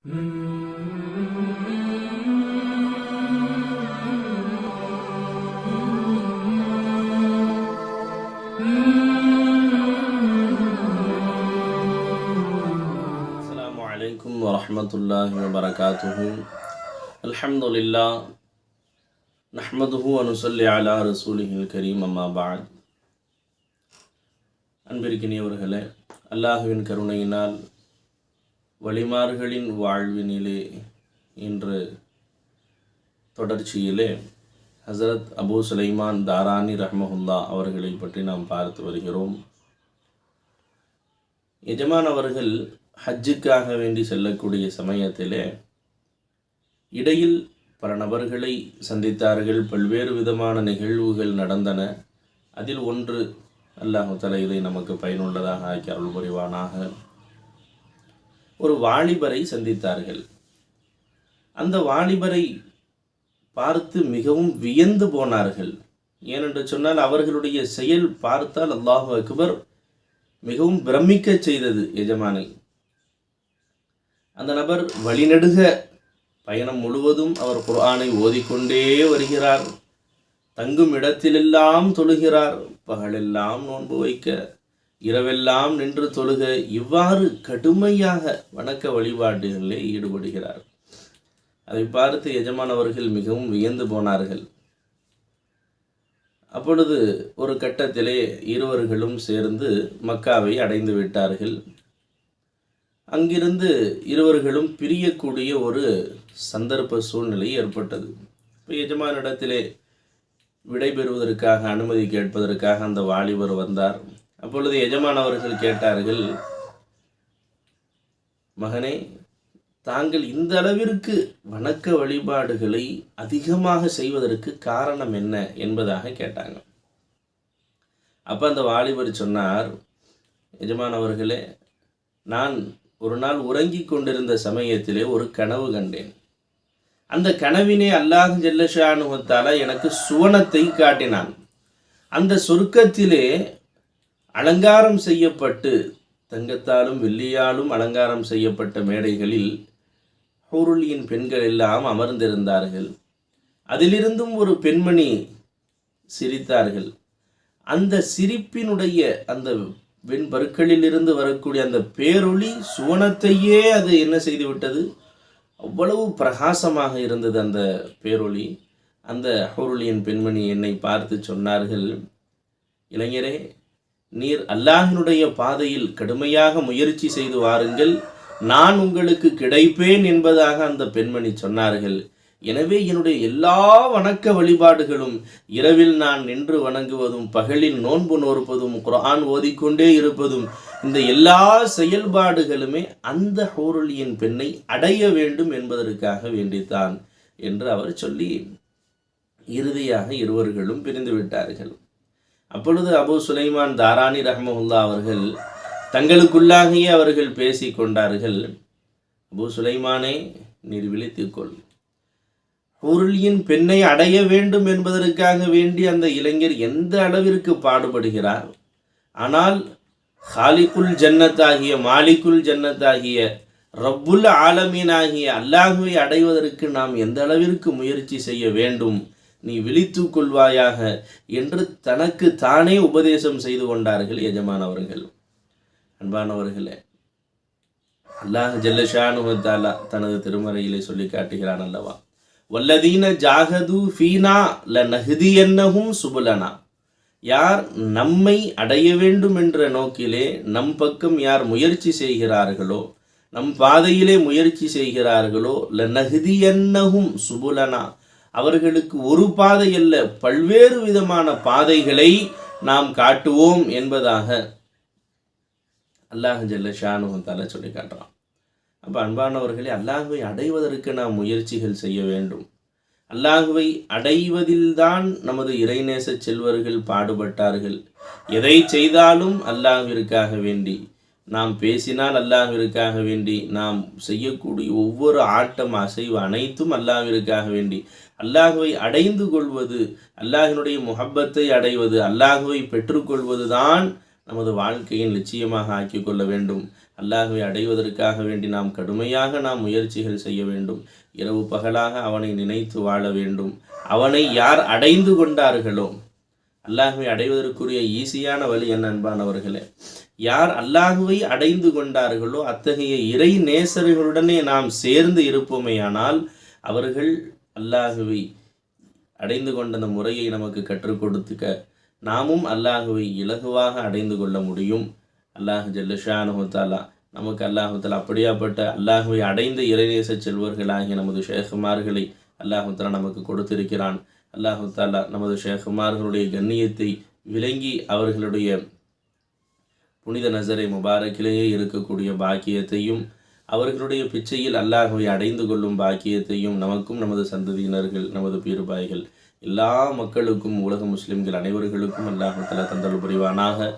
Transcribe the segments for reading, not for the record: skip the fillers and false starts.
அஸ்ஸலாமு அலைக்கும் வரஹ்மத்துல்லாஹி வபரகாத்துஹு. அல்ஹம்துலில்லாஹ் நஹ்மதுஹு வ நுஸல்லி அலா ரசூலிஹில் கரீம். அம்மா பஅத். அன்பிற்கினியவர்களே, அல்லாஹுவின் கருணையினால் வழிமார்களின் வாழ்வினிலே இன்று தொடர்ச்சியிலே ஹஸரத் அபூ சுலைமான் தாரானி ரஹ்மஹுல்லா அவர்களை பற்றி நாம் பார்த்து வருகிறோம். எஜமான் அவர்கள் ஹஜ்ஜுக்காக வேண்டி செல்லக்கூடிய சமயத்திலே இடையில் பல நபர்களை சந்தித்தார்கள். பல்வேறு விதமான நிகழ்வுகள் நடந்தன. அதில் ஒன்று, அல்லாஹ் தஆலா இதை நமக்கு பயனுள்ளதாக ஆக்கி அருள் புரிவானாக, ஒரு வாலிபரை சந்தித்தார்கள். அந்த வாலிபரை பார்த்து மிகவும் வியந்து போனார்கள். ஏனென்று சொன்னால் அவர்களுடைய செயல் பார்த்தால் அல்லாஹு அக்பர், மிகவும் பிரமிக்க செய்தது எஜமானை. அந்த நபர் வழிநெடுக பயணம் முழுவதும் அவர் குர்ஆனை ஓதிக்கொண்டே வருகிறார். தங்கும் இடத்திலெல்லாம் தொழுகிறார். பகலெல்லாம் நோன்பு வைக்க, இரவெல்லாம் நின்று தொழுக, இவ்வாறு கடுமையாக வணக்க வழிபாடுகளிலே ஈடுபடுகிறார். அதை பார்த்து எஜமான் அவர்கள் மிகவும் வியந்து போனார்கள். அப்பொழுது ஒரு கட்டத்திலே இருவர்களும் சேர்ந்து மக்காவை அடைந்து விட்டார்கள். அங்கிருந்து இருவர்களும் பிரியக்கூடிய ஒரு சந்தர்ப்ப சூழ்நிலை ஏற்பட்டது. இப்போ எஜமானிடத்திலே விடைபெறுவதற்காக, அனுமதி கேட்பதற்காக அந்த வாலிபர் வந்தார். அப்பொழுது எஜமான் அவர்கள் கேட்டார்கள், மகனே, தாங்கள் இந்த அளவிற்கு வணக்க வழிபாடுகளை அதிகமாக செய்வதற்கு காரணம் என்ன என்பதாக கேட்டாங்க. அப்போ அந்த வாலிபர் சொன்னார், எஜமான் அவர்களே, நான் ஒரு நாள் உறங்கி கொண்டிருந்த சமயத்திலே ஒரு கனவு கண்டேன். அந்த கனவினை அல்லாஹ் ஜல்ல ஷானுஹு தஆலா எனக்கு சுவனத்தை காட்டினான். அந்த சொர்க்கத்திலே அலங்காரம் செய்யப்பட்டு, தங்கத்தாலும் வெள்ளியாலும் அலங்காரம் செய்யப்பட்ட மேடைகளில் ஹூருலியின் பெண்கள் எல்லாம் அமர்ந்திருந்தார்கள். அதிலிருந்தும் ஒரு பெண்மணி சிரித்தார்கள். அந்த சிரிப்பினுடைய அந்த வெண்பற்களில் இருந்து வரக்கூடிய அந்த பேரொளி சுவனத்தையே அது என்ன செய்து விட்டது. அவ்வளவு பிரகாசமாக இருந்தது அந்த பேரொளி. அந்த ஹூருலியின் பெண்மணி என்னை பார்த்து சொன்னார்கள், இளைஞரே, நீர் அல்லாஹினுடைய பாதையில் கடுமையாக முயற்சி செய்து வாருங்கள், நான் உங்களுக்கு கிடைப்பேன் என்பதாக அந்த பெண்மணி சொன்னார்கள். எனவே என்னுடைய எல்லா வணக்க வழிபாடுகளும், இரவில் நான் நின்று வணங்குவதும், பகலில் நோன்பு நோற்பதும், குர்ஆன் ஓதிக்கொண்டே இருப்பதும், இந்த எல்லா செயல்பாடுகளுமே அந்த ஹூருலியின் பெண்ணை அடைய வேண்டும் என்பதற்காக வேண்டித்தான் என்று அவர் சொல்லி இறுதியாக இருவர்களும் பிரிந்து விட்டார்கள். அப்பொழுது அபூ சுலைமான் தாரானி ரஹ்மஹுல்லா அவர்கள் தங்களுக்குள்ளாகியே அவர்கள் பேசி கொண்டார்கள், அபூ சுலைமானே, நீர் விழித்துக்கொள். ஹூருலியின் பெண்ணை அடைய வேண்டும் என்பதற்காக வேண்டி அந்த இளைஞர் எந்த அளவிற்கு பாடுபடுகிறார். ஆனால் ஹாலிகுல் ஜன்னத்தாகிய, மாலிகுல் ஜன்னத்தாகிய, ரப்புல் ஆலமீன் ஆகிய அல்லாஹுவை அடைவதற்கு நாம் எந்த அளவிற்கு முயற்சி செய்ய வேண்டும், நீ விழித்து கொள்வாயாக என்று தனக்கு தானே உபதேசம் செய்து கொண்டார்கள் எஜமான் அவர்கள். அன்பானவர்களே, அல்லாஹ் ஜல்ல ஷானுஹு தஆலா தனது திருமறையிலே சொல்லி காட்டுகிறான் அல்லவா, வல்லதீன ஜாஹது ஃபீனா லநஹ்தியன்னஹும் சுபுலனா. யார் நம்மை அடைய வேண்டும் என்ற நோக்கிலே நம் பக்கம் யார் முயற்சி செய்கிறார்களோ, நம் பாதையிலே முயற்சி செய்கிறார்களோ, லநஹ்தியன்னஹும் சுபுலனா, அவர்களுக்கு ஒரு பாதை அல்ல, பல்வேறு விதமான பாதைகளை நாம் காட்டுவோம் என்பதாக அல்லாஹ் ஜல்ல ஷானுஹு தஆலா சொல்லி காட்டுறான். அப்போ அன்பானவர்களே, அல்லாஹுவை அடைவதற்கு நாம் முயற்சிகள் செய்ய வேண்டும். அல்லாஹுவை அடைவதில்தான் நமது இறைநேச செல்வர்கள் பாடுபட்டார்கள். எதை செய்தாலும் அல்லாஹ்விற்காக வேண்டி, நாம் பேசினால் அல்லாஹ்விற்காக வேண்டி, நாம் செய்யக்கூடிய ஒவ்வொரு ஆட்டம் அசைவு அனைத்தும் அல்லாஹ்விற்காக வேண்டி. அல்லாஹுவை அடைந்து கொள்வது, அல்லாஹினுடைய முஹப்பத்தை அடைவது, அல்லாஹுவை பெற்றுக்கொள்வது தான் நமது வாழ்க்கையின் நிச்சயமாக ஆக்கிக்கொள்ள வேண்டும். அல்லாஹ்வை அடைவதற்காக வேண்டி நாம் கடுமையாக நாம் முயற்சிகள் செய்ய வேண்டும். இரவு பகலாக அவனை நினைத்து வாழ வேண்டும். அவனை யார் அடைந்து கொண்டார்களோ, அல்லாஹ்வை அடைவதற்குரிய ஈஸியான வழி என்ன அன்பானவர்களே, யார் அல்லாஹ்வை அடைந்து கொண்டார்களோ அத்தகைய இறை நேசர்களுடனே நாம் சேர்ந்து இருப்போமேயானால் அவர்கள் அல்லாஹ்வை அடைந்து கொண்ட அந்த முறையை நமக்கு கற்றுக் கொடுத்துக்க நாமும் அல்லாஹ்வை இலகுவாக அடைந்து கொள்ள முடியும். அல்லாஹ் ஜல்ல ஷானுஹு தஆலா நமக்கு அல்லாஹு தஆலா அப்படியாப்பட்ட அல்லாஹ்வை அடைந்த இறைநேச செல்வர்களாகிய நமது ஷேகுமார்களை அல்லாஹு தஆலா நமக்கு கொடுத்திருக்கிறான். அல்லாஹு தஆலா நமது ஷேகுமார்களுடைய கண்ணியத்தை விளங்கி அவர்களுடைய புனித நசரை முபாரக்கிலேயே இருக்கக்கூடிய பாக்கியத்தையும் அவர்களுடைய பிச்சையில் அல்லாஹ்வை அடைந்து கொள்ளும் பாக்கியத்தையும் நமக்கும் நமது சந்ததியினர்கள் நமது பீர்பாய்கள் எல்லா மக்களுக்கும் உலக முஸ்லிம்கள் அனைவர்களுக்கும் அல்லாஹ் தஆலா தந்தருள் புரிவானாக.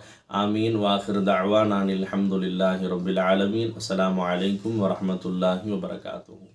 ஆமீன். வாஹிர் தஅவானா அல்ஹம்துலில்லாஹி ரப்பில் ஆலமீன். அஸ்ஸலாமு அலைக்கும் வரஹ்மத்துல்லாஹி வபரகாத்துஹு.